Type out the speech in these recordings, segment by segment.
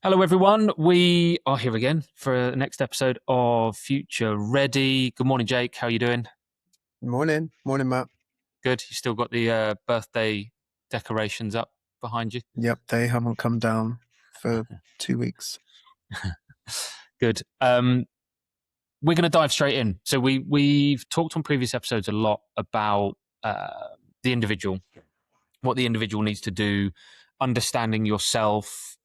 Hello, everyone. We are here again for the next episode of Future Ready. Good morning, Jake. How are you doing? Morning, Matt. Good. You still got the birthday decorations up behind you? Yep, they haven't come down for 2 weeks. Good. We're going to dive straight in. So we've talked on previous episodes a lot about the individual, what the individual needs to do, understanding yourself,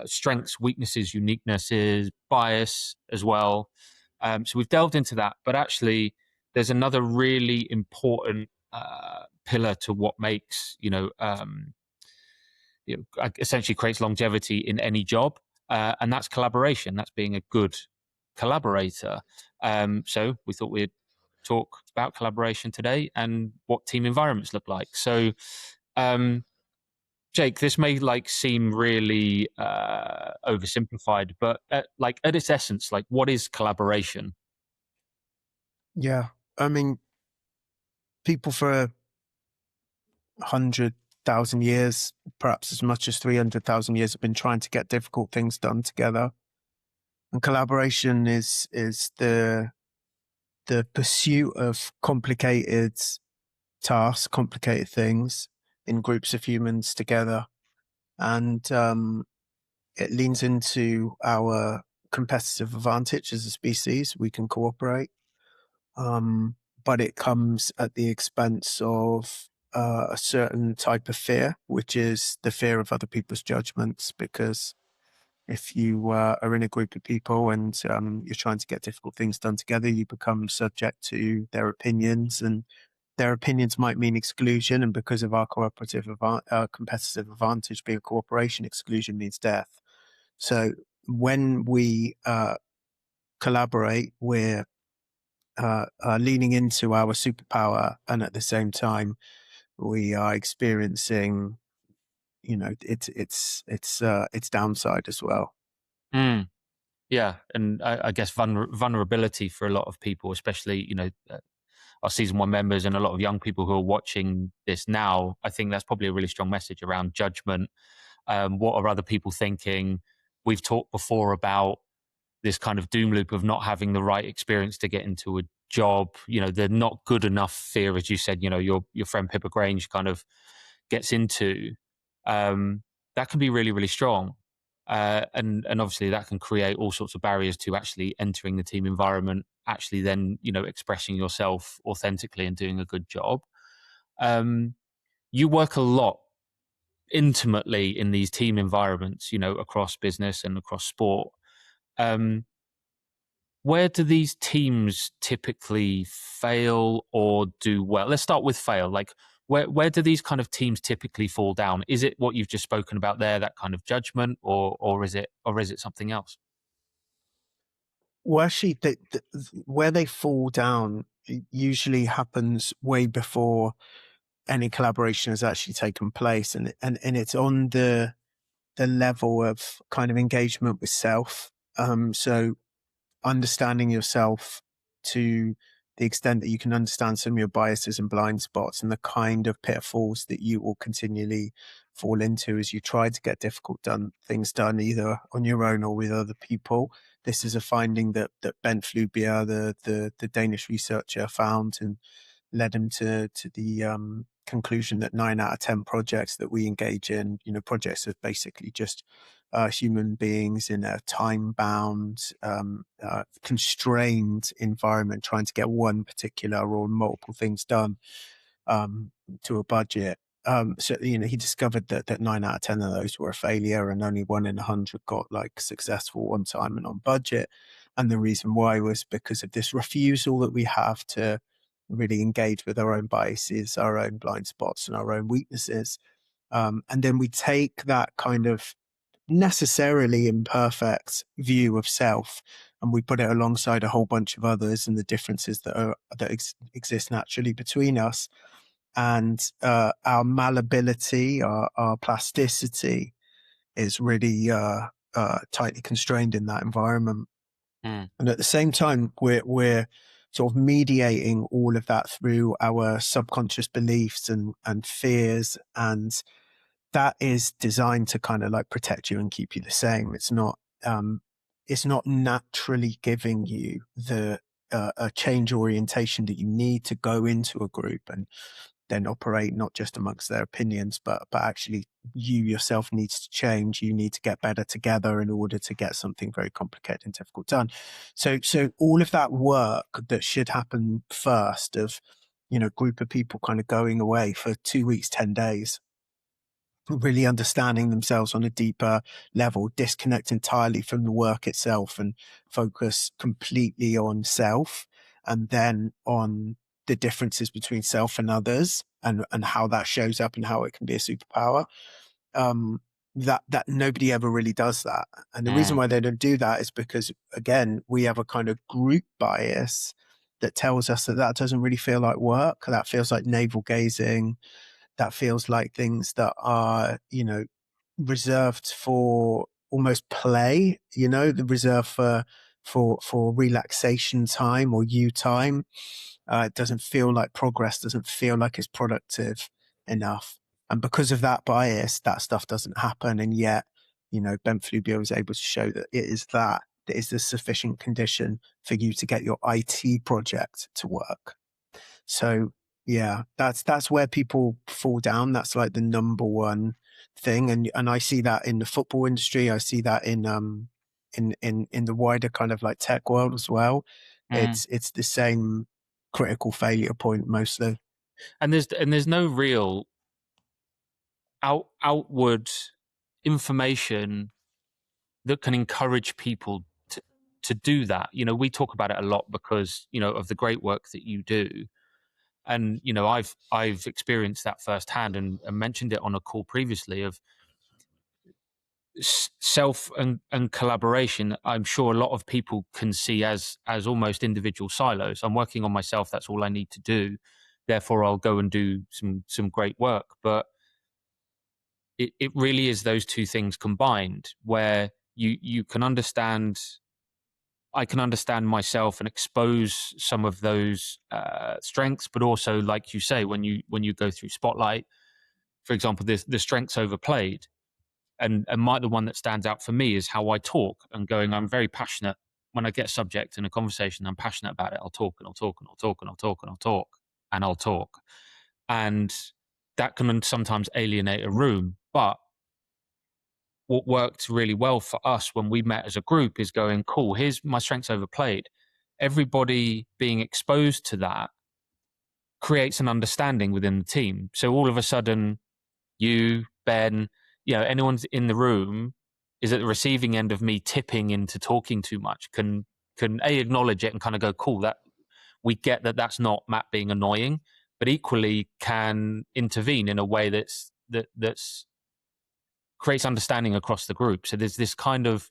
strengths, weaknesses, uniquenesses, bias as well. So we've delved into that, but actually, there's another really important pillar to what makes essentially creates longevity in any job, and that's collaboration. That's being a good collaborator. So we thought we'd talk about collaboration today and what team environments look like. So, Jake, this may seem really oversimplified, but at its essence, what is collaboration? Yeah, I mean, people for 100,000 years, perhaps as much as 300,000 years, have been trying to get difficult things done together. And collaboration is the pursuit of complicated tasks, complicated things in groups of humans together, and it leans into our competitive advantage as a species. We can cooperate. But it comes at the expense of a certain type of fear, which is the fear of other people's judgments. Because if you are in a group of people and you're trying to get difficult things done together, you become subject to their opinions, and their opinions might mean exclusion. And because of our competitive advantage being cooperation, exclusion means death. So when we collaborate, we're leaning into our superpower, and at the same time, we are experiencing, its downside as well. Mm, yeah, and I guess vulnerability for a lot of people, especially our season one members and a lot of young people who are watching this now. I think that's probably a really strong message around judgment. What are other people thinking? We've talked before about this kind of doom loop of not having the right experience to get into a job. They're not good enough fear, as you said. Your friend Pippa Grange kind of gets into. That can be really, really strong. And obviously that can create all sorts of barriers to actually entering the team environment, actually then, expressing yourself authentically and doing a good job. You work a lot intimately in these team environments, across business and across sport. Um, where do these teams typically fail or do well? Let's start with fail. Where do these kind of teams typically fall down? Is it what you've just spoken about there, that kind of judgment, or is it something else? Well, actually, where they fall down usually happens way before any collaboration has actually taken place, and it's on the level of kind of engagement with self. So understanding yourself to the extent that you can understand some of your biases and blind spots and the kind of pitfalls that you will continually fall into as you try to get things done either on your own or with other people. This is a finding that Bent Flubier, the Danish researcher, found, and led him to the conclusion that 9 out of 10 projects that we engage in, projects are basically just human beings in a time-bound, constrained environment trying to get one particular or multiple things done to a budget. So he discovered that 9 out of 10 of those were a failure, and only 1 in 100 got successful on time and on budget. And the reason why was because of this refusal that we have to really engage with our own biases, our own blind spots, and our own weaknesses. And then we take that kind of necessarily imperfect view of self, and we put it alongside a whole bunch of others and the differences that exist naturally between us, and our malleability, our plasticity is really tightly constrained in that environment. Mm. And at the same time, we're sort of mediating all of that through our subconscious beliefs and fears and that is designed to kind of like protect you and keep you the same. It's not naturally giving you the a change orientation that you need to go into a group and then operate not just amongst their opinions, but actually you yourself needs to change. You need to get better together in order to get something very complicated and difficult done. So all of that work that should happen first of, group of people kind of going away for 2 weeks, 10 days, really understanding themselves on a deeper level, disconnect entirely from the work itself and focus completely on self, and then on the differences between self and others, and how that shows up and how it can be a superpower. Um, that nobody ever really does that. And the reason Mm, why they don't do that is because, again, we have a kind of group bias that tells us that that doesn't really feel like work. That feels like navel gazing. That feels like things that are, reserved for almost play, the reserve for relaxation time or you time. It doesn't feel like progress, doesn't feel like it's productive enough. And because of that bias, that stuff doesn't happen. And yet, Ben Flubio was able to show that that is the sufficient condition for you to get your IT project to work. So yeah, that's where people fall down. That's like the number one thing. And I see that in the football industry. I see that in the wider kind of like tech world as well. mm. It's the same critical failure point mostly. And there's no real outward information that can encourage people to do that. We talk about it a lot because of the great work that you do, and I've experienced that firsthand, and mentioned it on a call previously of self and collaboration. I'm sure a lot of people can see as almost individual silos. I'm working on myself, that's all I need to do, therefore I'll go and do some great work. But it really is those two things combined, where you can understand, I can understand myself and expose some of those strengths, but also, like you say, when you go through spotlight, for example, the strengths overplayed. And the one that stands out for me is how I talk, and going, I'm very passionate. When I get a subject in a conversation, I'm passionate about it. I'll talk and I'll talk and I'll talk and I'll talk and I'll talk and I'll talk. And that can sometimes alienate a room. But what worked really well for us when we met as a group is going, cool, here's my strengths overplayed. Everybody being exposed to that creates an understanding within the team. So all of a sudden, you, Ben, anyone's in the room is at the receiving end of me tipping into talking too much, can acknowledge it and kind of go, cool, that we get that that's not Matt being annoying, but equally can intervene in a way that's creates understanding across the group. So there's this kind of,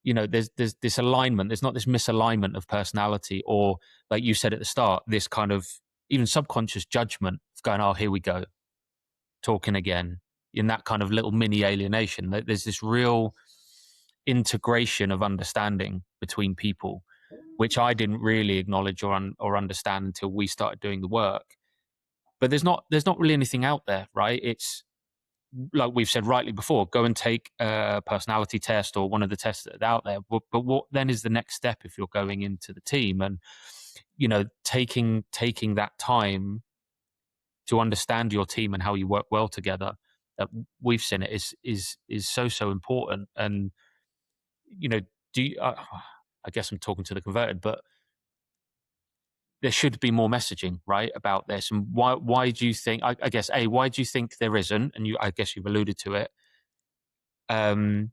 there's this alignment. There's not this misalignment of personality, or, like you said at the start, this kind of even subconscious judgment of going, oh, here we go, talking again, in that kind of little mini alienation. There's this real integration of understanding between people, which I didn't really acknowledge or understand until we started doing the work. But there's not really anything out there, right? It's like we've said rightly before, go and take a personality test or one of the tests that are out there. But what then is the next step if you're going into the team? And taking that time to understand your team and how you work well together, that we've seen it is so important. And you know do you, I guess I'm talking to the converted, but there should be more messaging, right, about this. And why do you think, I guess, why do you think there isn't? And I guess you've alluded to it. um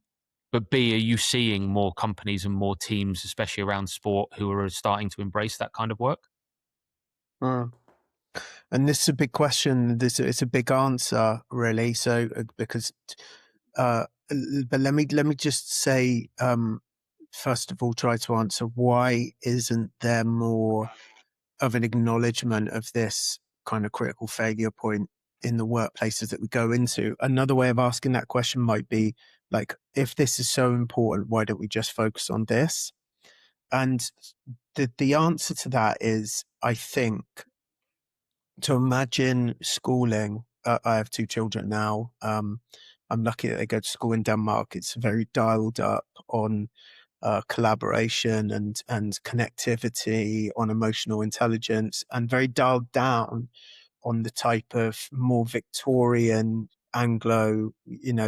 but B, are you seeing more companies and more teams, especially around sport, who are starting to embrace that kind of work? Mm. And this is a big question. It's a big answer, really. So because, but let me just say, first of all, try to answer why isn't there more of an acknowledgement of this kind of critical failure point in the workplaces that we go into? Another way of asking that question might be like, if this is so important, why don't we just focus on this? And the answer to that is, I think, to imagine schooling I have two children now. I'm lucky that they go to school in Denmark. It's very dialed up on collaboration and connectivity, on emotional intelligence, and very dialed down on the type of more Victorian Anglo,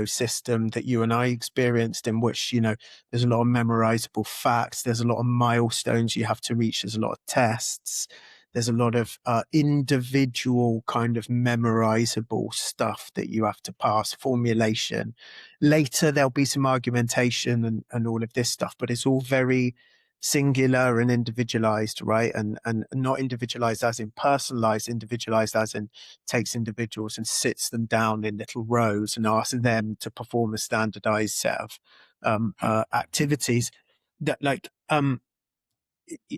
system that you and I experienced, in which, there's a lot of memorizable facts. There's a lot of milestones you have to reach. There's a lot of tests. There's a lot of individual kind of memorizable stuff that you have to pass, formulation. Later, there'll be some argumentation and all of this stuff, but it's all very singular and individualized, right? And not individualized as in personalized, individualized as in takes individuals and sits them down in little rows and asks them to perform a standardized set of activities that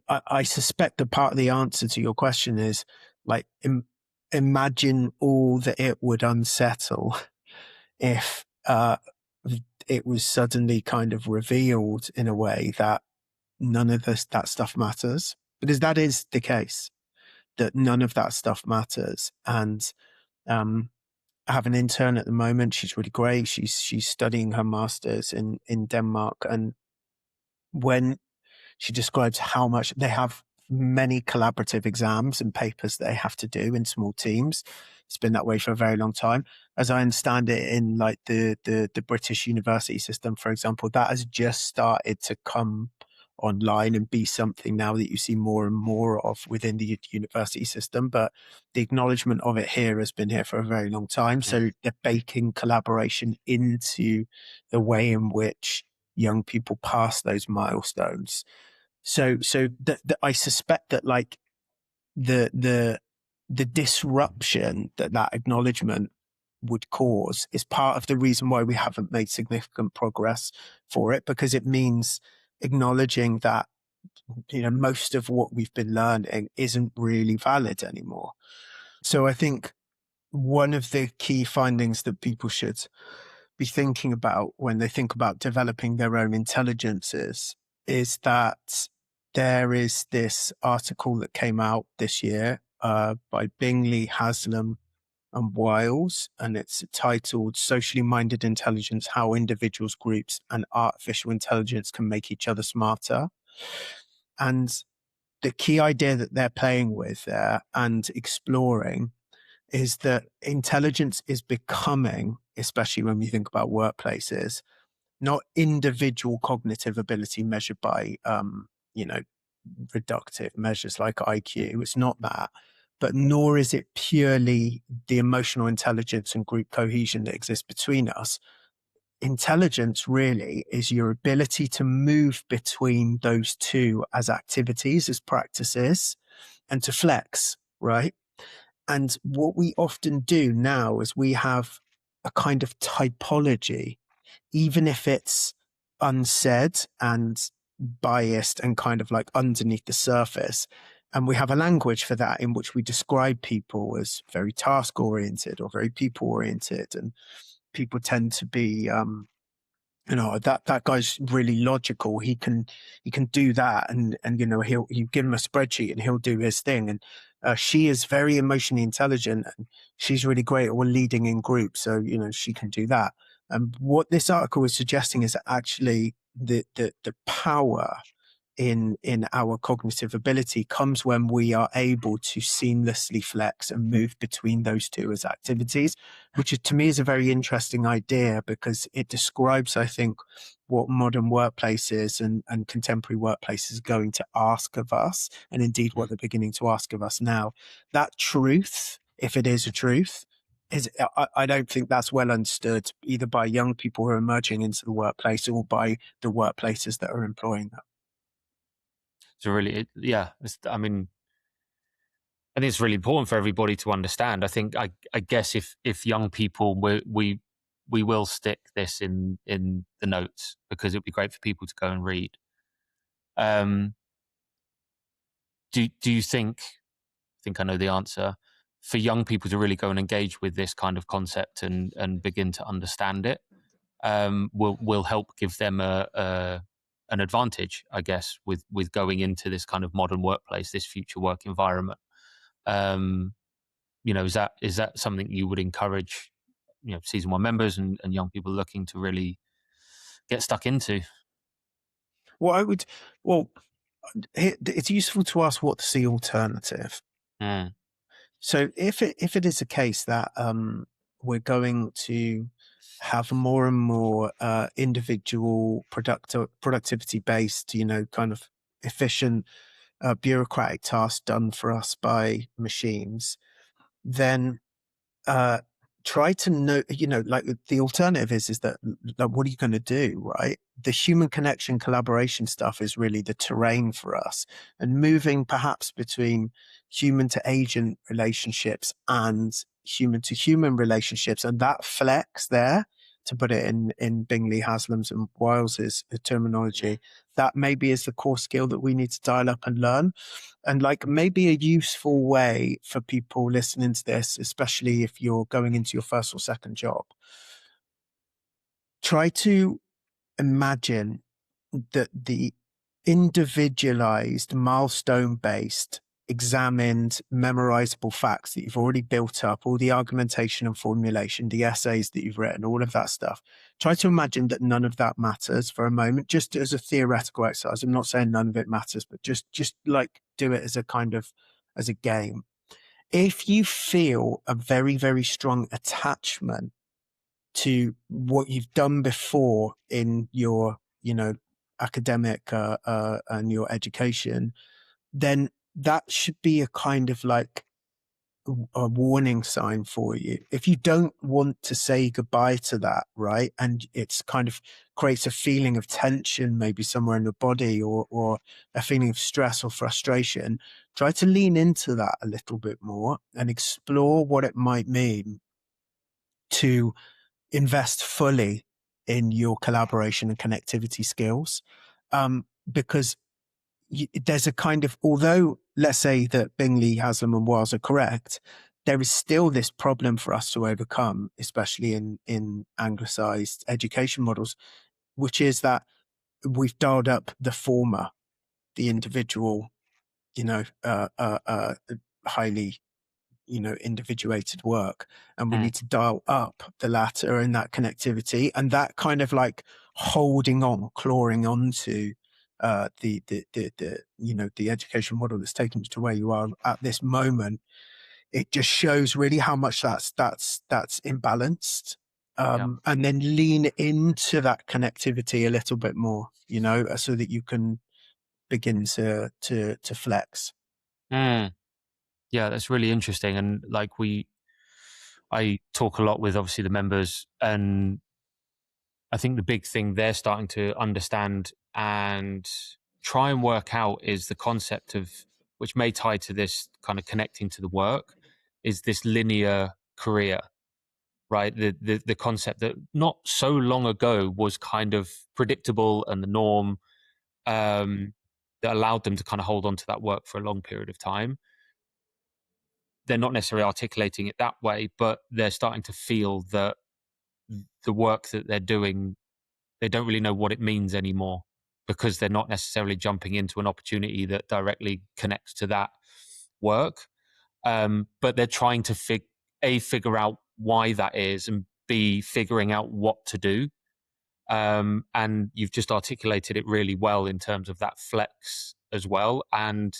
I suspect that part of the answer to your question is like, imagine all that it would unsettle if it was suddenly kind of revealed in a way that none of that stuff matters, because that is the case, that none of that stuff matters. And I have an intern at the moment. She's really great. She's studying her master's in Denmark, and when she describes how much they have, many collaborative exams and papers they have to do in small teams. It's been that way for a very long time. As I understand it, in like the British university system, for example, that has just started to come online and be something now that you see more and more of within the university system. But the acknowledgement of it here has been here for a very long time. So they're baking collaboration into the way in which young people pass those milestones. So I suspect that like the disruption that acknowledgement would cause is part of the reason why we haven't made significant progress for it, because it means acknowledging that, most of what we've been learning isn't really valid anymore. So I think one of the key findings that people should be thinking about when they think about developing their own intelligences is that there is this article that came out this year by Bingley, Haslam, and Wiles, and it's titled Socially Minded Intelligence, How Individuals, Groups, and Artificial Intelligence Can Make Each Other Smarter. And the key idea that they're playing with there and exploring is that intelligence is becoming, especially when we think about workplaces, not individual cognitive ability measured by, reductive measures like IQ. It's not that, but nor is it purely the emotional intelligence and group cohesion that exists between us. Intelligence really is your ability to move between those two as activities, as practices, and to flex, right? And what we often do now is we have a kind of typology, even if it's unsaid and biased and kind of like underneath the surface. And we have a language for that in which we describe people as very task oriented or very people oriented. And people tend to be, that guy's really logical. He can do that, and you give him a spreadsheet and he'll do his thing. And she is very emotionally intelligent, and she's really great at leading in groups. So she can do that. And what this article is suggesting is that actually the power in our cognitive ability comes when we are able to seamlessly flex and move between those two as activities, which to me is a very interesting idea, because it describes, I think, what modern workplaces and contemporary workplaces are going to ask of us, and indeed what they're beginning to ask of us now. That truth, if it is a truth, I don't think that's well understood either by young people who are emerging into the workplace or by the workplaces that are employing them. So really, I mean, I think it's really important for everybody to understand. I guess if young people, we will stick this in the notes, because it'd be great for people to go and read. Um, do you think? I think I know the answer. For young people to really go and engage with this kind of concept and begin to understand it, will help give them an advantage, I guess, with going into this kind of modern workplace, this future work environment. Um, is that something you would encourage, season one members and young people looking to really get stuck into? Well, I would. Well, it's useful to ask what's the alternative. Mm, So if it is a case that we're going to have more and more individual productivity based, kind of efficient bureaucratic tasks done for us by machines, then uh, try to know, like the alternative is that, like, what are you going to do, right? The human connection collaboration stuff is really the terrain for us, and moving perhaps between human to agent relationships and human to human relationships, and that flex there, to put it in Bingley, Haslam's, and Wiles's terminology, that maybe is the core skill that we need to dial up and learn. And like maybe a useful way for people listening to this, especially if you're going into your first or second job, try to imagine that the individualized, milestone based, examined, memorizable facts that you've already built up, all the argumentation and formulation, the essays that you've written, all of that stuff. Try to imagine that none of that matters for a moment, just as a theoretical exercise. I'm not saying none of it matters, but just like do it as a kind of as a game. If you feel a very, very strong attachment to what you've done before in your, academic and your education, then that should be a kind of like a warning sign for you. If you don't want to say goodbye to that, right, and it's kind of creates a feeling of tension, maybe somewhere in your body, or a feeling of stress or frustration, try to lean into that a little bit more and explore what it might mean to invest fully in your collaboration and connectivity skills. Because there's a kind of, although let's say that Bingley, Haslam, and Wiles are correct, there is still this problem for us to overcome, especially in anglicized education models, which is that we've dialed up the former, the individual, highly individuated work, and we mm, need to dial up the latter and that connectivity and that kind of like holding on, clawing onto the education model that's taken you to where you are at this moment. It just shows really how much that's imbalanced. yeah. And then lean into that connectivity a little bit more, so that you can begin to flex. Mm, yeah, that's really interesting. And like I talk a lot with obviously the members, and I think the big thing they're starting to understand and try and work out is the concept of, which may tie to this kind of connecting to the work, is this linear career, right? The concept that not so long ago was kind of predictable and the norm, that allowed them to kind of hold on to that work for a long period of time. They're not necessarily articulating it that way, but they're starting to feel that the work that they're doing, they don't really know what it means anymore, because they're not necessarily jumping into an opportunity that directly connects to that work. But they're trying to figure out why that is, and B, figuring out what to do. And you've just articulated it really well in terms of that flex as well. And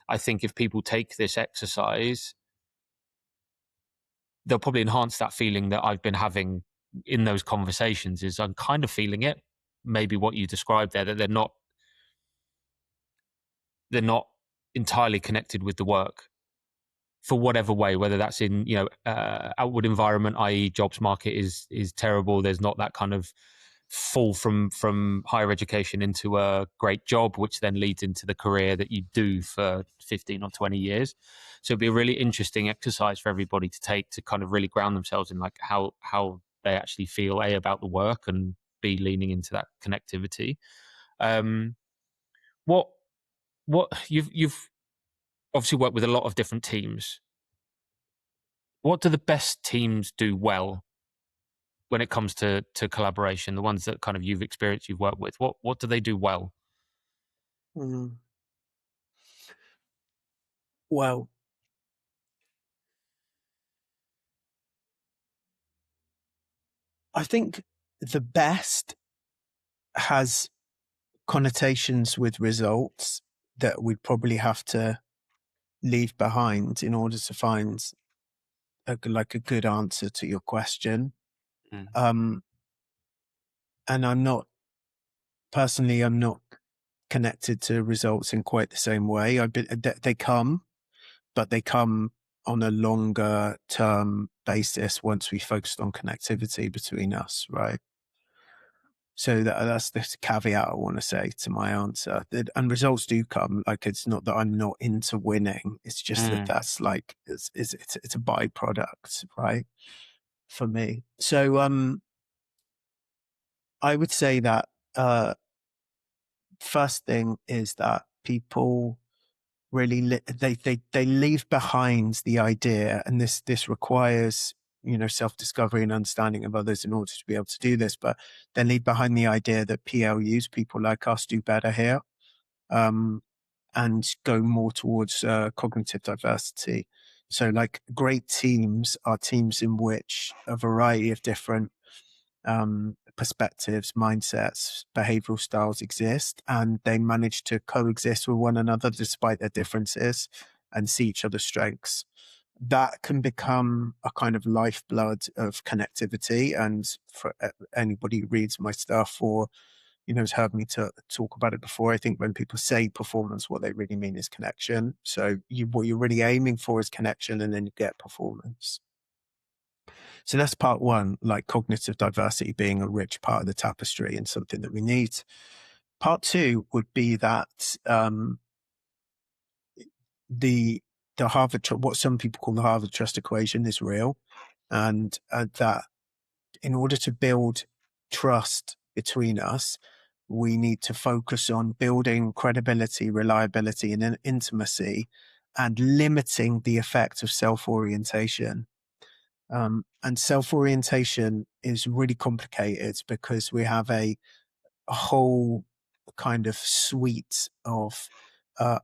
I think if people take this exercise, they'll probably enhance that feeling that I've been having in those conversations. Is I'm kind of feeling it, maybe what you described there, that they're not entirely connected with the work for whatever way, whether that's in outward environment, i.e. jobs market is terrible, there's not that kind of fall from higher education into a great job, which then leads into the career that you do for 15 or 20 years. So it'd be a really interesting exercise for everybody to take, to kind of really ground themselves in like how they actually feel, A, about the work, and B, leaning into that connectivity. um what you've obviously worked with a lot of different teams. What do the best teams do well when it comes to collaboration? The ones that kind of you've experienced, you've worked with, what do they do well? Mm. Well, I think the best has connotations with results that we'd probably have to leave behind in order to find like a good answer to your question. Mm. Um, and I'm not connected to results in quite the same way. They come, but they come on a longer term basis once we focused on connectivity between us, right? So that's the caveat I want to say to my answer. And results do come. Like, it's not that I'm not into winning. It's just that Mm. that's like it's a byproduct, right? For me. So I would say that first thing is that people really they leave behind the idea, and this requires, you know, self-discovery and understanding of others in order to be able to do this, but they leave behind the idea that PLUs, people like us, do better here, um, and go more towards cognitive diversity. So like great teams are teams in which a variety of different perspectives, mindsets, behavioral styles exist, and they manage to coexist with one another despite their differences and see each other's strengths. That can become a kind of lifeblood of connectivity. And for anybody who reads my stuff or, you know, has heard me to talk about it before, I think when people say performance, what they really mean is connection. So what you're really aiming for is connection, and then you get performance. So that's part one, like cognitive diversity being a rich part of the tapestry and something that we need. Part two would be that the what some people call the Harvard trust equation, is real, and that in order to build trust between us, we need to focus on building credibility, reliability, and intimacy, and limiting the effect of self-orientation. And self-orientation is really complicated because we have a whole kind of suite of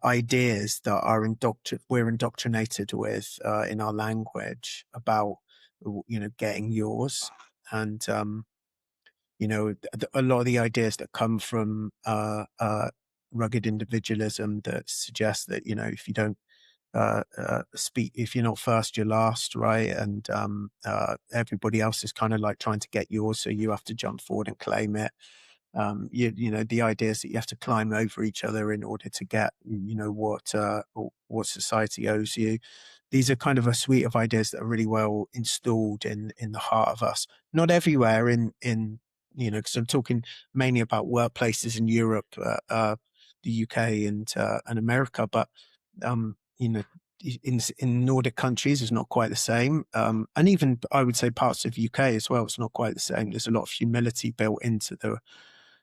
ideas that are we're indoctrinated with in our language about, you know, getting yours. And, you know, a lot of the ideas that come from rugged individualism that suggest that, you know, if you don't speak, if you're not first, you're last, right? And everybody else is kind of like trying to get yours, so you have to jump forward and claim it. You know, the idea is that you have to climb over each other in order to get, you know, what society owes you. These are kind of a suite of ideas that are really well installed in the heart of us. Not everywhere in you know, because I'm talking mainly about workplaces in Europe, the UK, and America, but you know, in Nordic countries is not quite the same, and even I would say parts of UK as well. It's not quite the same. There's a lot of humility built into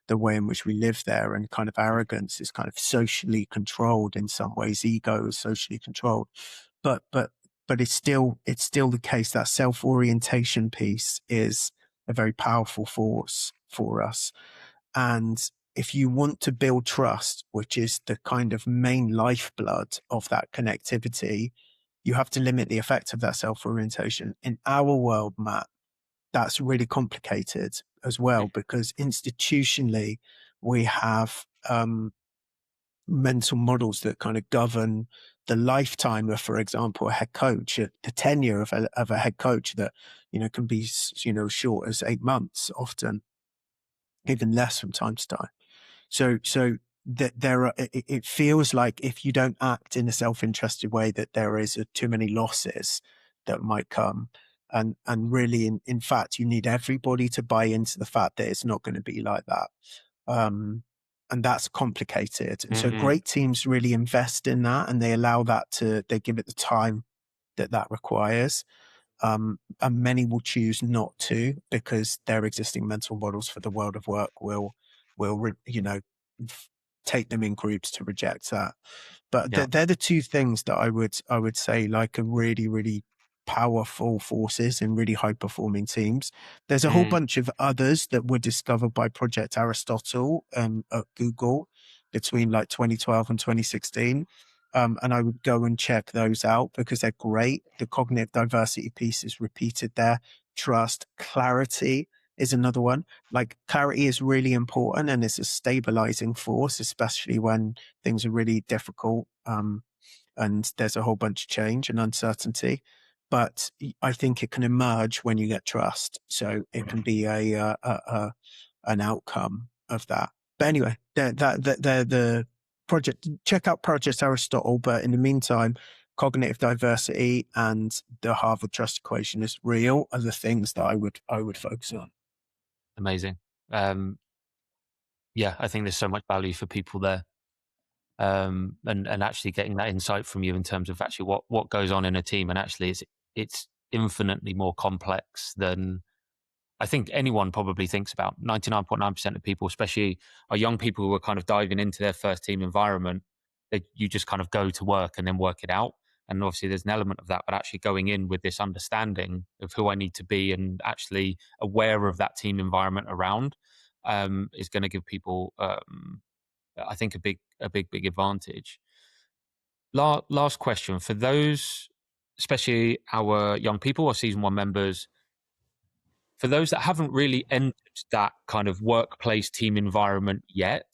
the way in which we live there, and kind of arrogance is kind of socially controlled in some ways. Ego is socially controlled, but it's still the case that self-orientation piece is a very powerful force for us. And if you want to build trust, which is the kind of main lifeblood of that connectivity, you have to limit the effect of that self-orientation. In our world, Matt, that's really complicated as well, because institutionally we have mental models that kind of govern the lifetime of, for example, a head coach, the tenure of a head coach that, you know, can be, you know, short as 8 months, often even less from time to time. So that there are, it feels like if you don't act in a self-interested way, that there is too many losses that might come. And really, in fact, you need everybody to buy into the fact that it's not going to be like that. And that's complicated. And so Mm-hmm. great teams really invest in that, and they allow that they give it the time that requires. And many will choose not to, because their existing mental models for the world of work will, you know, take them in groups to reject that. But Yeah. they're the two things that I would say like are really, really powerful forces in really high performing teams. There's a whole Mm. bunch of others that were discovered by Project Aristotle at Google between like 2012 and 2016. And I would go and check those out because they're great. The cognitive diversity piece is repeated there. Trust, clarity is another one. Like clarity is really important and it's a stabilizing force, especially when things are really difficult. And there's a whole bunch of change and uncertainty. But I think it can emerge when you get trust. So it can be an outcome of that. But anyway, the project. Check out Project Aristotle. But in the meantime, cognitive diversity and the Harvard trust equation is real are the things that I would focus on. Amazing. Um, yeah, I think there's so much value for people there. And actually getting that insight from you in terms of actually what goes on in a team, and actually it's infinitely more complex than I think anyone probably thinks about. 99.9% of people, especially our young people who are kind of diving into their first team environment, you just kind of go to work and then work it out. And obviously there's an element of that, but actually going in with this understanding of who I need to be and actually aware of that team environment around is going to give people, I think, a big advantage. Last question for those, especially our young people or season one members, for those that haven't really entered that kind of workplace team environment yet,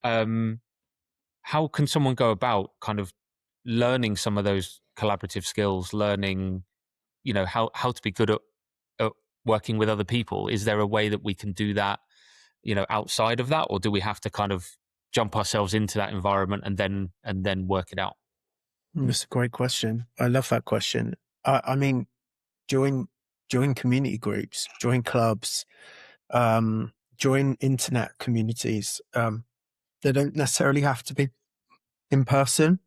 um, how can someone go about kind of learning some of those collaborative skills, learning, how to be good at working with other people? Is there a way that we can do that, outside of that, or do we have to kind of jump ourselves into that environment and then work it out? That's a great question. I love that question. I mean, join join community groups, join clubs, join internet communities. They don't necessarily have to be in person.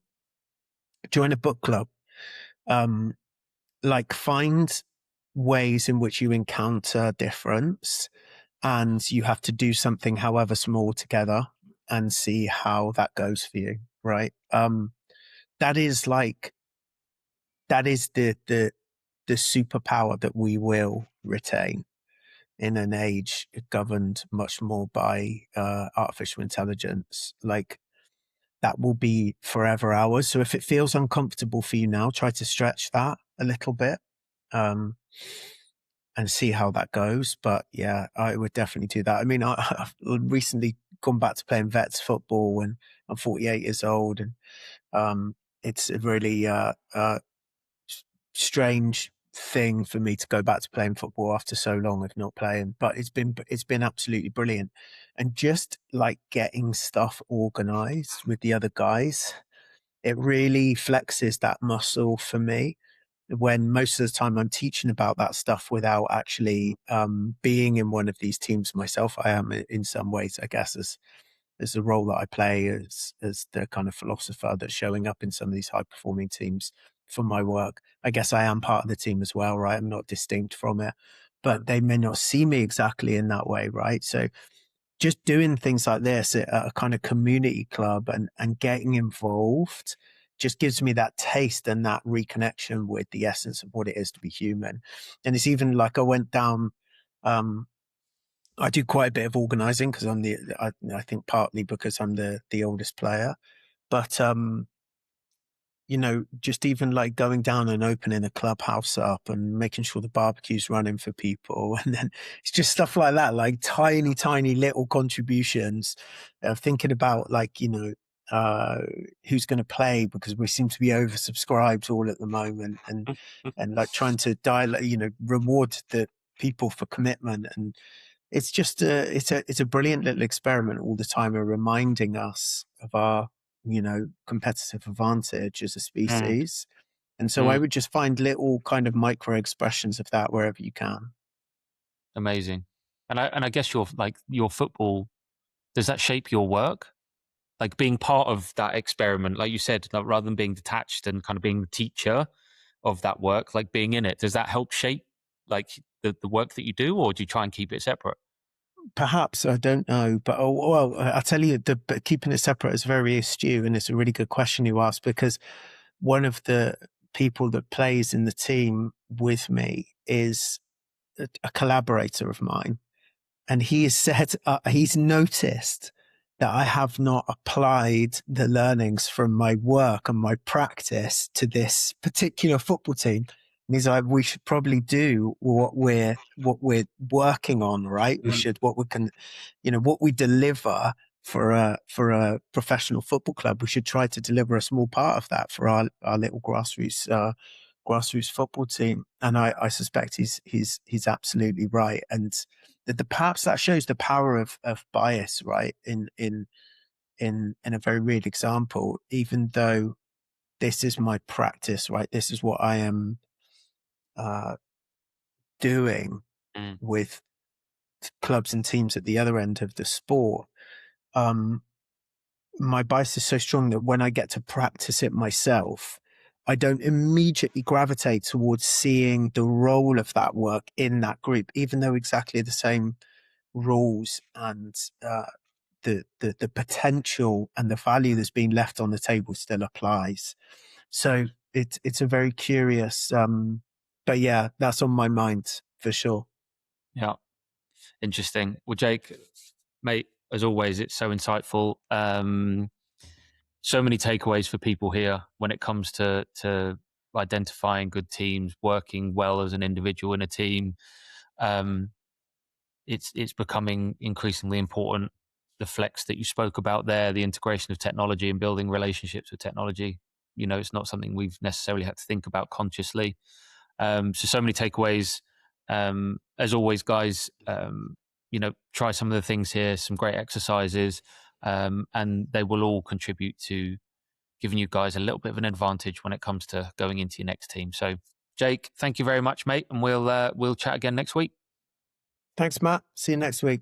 Join a book club. Um, like find ways in which you encounter difference and you have to do something however small together and see how that goes for you. Right. That is like, that is the superpower that we will retain in an age governed much more by artificial intelligence. Like that will be forever ours. So if it feels uncomfortable for you now, try to stretch that a little bit um, and see how that goes. But yeah, I would definitely do that. I mean, I've recently gone back to playing vets football and I'm 48 years old and it's a really strange thing for me to go back to playing football after so long of not playing, but it's been absolutely brilliant. And just like getting stuff organized with the other guys, it really flexes that muscle for me when most of the time I'm teaching about that stuff without actually being in one of these teams myself. I am in some ways, I guess, as the role that I play as the kind of philosopher that's showing up in some of these high performing teams for my work. I guess I am part of the team as well, right? I'm not distinct from it, but they may not see me exactly in that way, right? So just doing things like this at a kind of community club and getting involved just gives me that taste and that reconnection with the essence of what it is to be human. And it's even like I went down, I do quite a bit of organizing because I think partly because I'm the oldest player, but just even like going down and opening a clubhouse up and making sure the barbecue's running for people. And then it's just stuff like that, like tiny, tiny little contributions of thinking about like, uh, who's going to play because we seem to be oversubscribed all at the moment and like trying to reward the people for commitment. And it's just it's a brilliant little experiment all the time of reminding us of our competitive advantage as a Mm, species. And so I mm, would just find little kind of micro expressions of that wherever you can. amazing. And I guess your football, does that shape your work? Like being part of that experiment, like you said, like rather than being detached and kind of being the teacher of that work, like being in it, does that help shape like the work that you do, or do you try and keep it separate? Perhaps, I don't know, but well, I'll tell you, but keeping it separate is very astute, and it's a really good question you asked because one of the people that plays in the team with me is a collaborator of mine, and he has said he's noticed that I have not applied the learnings from my work and my practice to this particular football team. He's like, we should probably do what we're working on, right? We should what we can, what we deliver for a professional football club. We should try to deliver a small part of that for our little grassroots football team. And I suspect he's absolutely right. And perhaps that shows the power of bias, right? In a very real example, even though this is my practice, right? This is what I am uh, doing Mm. with clubs and teams at the other end of the sport. Um, my bias is so strong that when I get to practice it myself, I don't immediately gravitate towards seeing the role of that work in that group, even though exactly the same rules and the potential and the value that's being left on the table still applies. So it's a very curious, but yeah, that's on my mind for sure. Yeah, interesting. Well, Jake, mate, as always, it's so insightful. So many takeaways for people here when it comes to identifying good teams, working well as an individual in a team. Um, it's becoming increasingly important. The flex that you spoke about there, the integration of technology and building relationships with technology. It's not something we've necessarily had to think about consciously. So many takeaways. As always, guys, try some of the things here, some great exercises, and they will all contribute to giving you guys a little bit of an advantage when it comes to going into your next team. So, Jake, thank you very much, mate, and we'll chat again next week. Thanks, Matt. See you next week.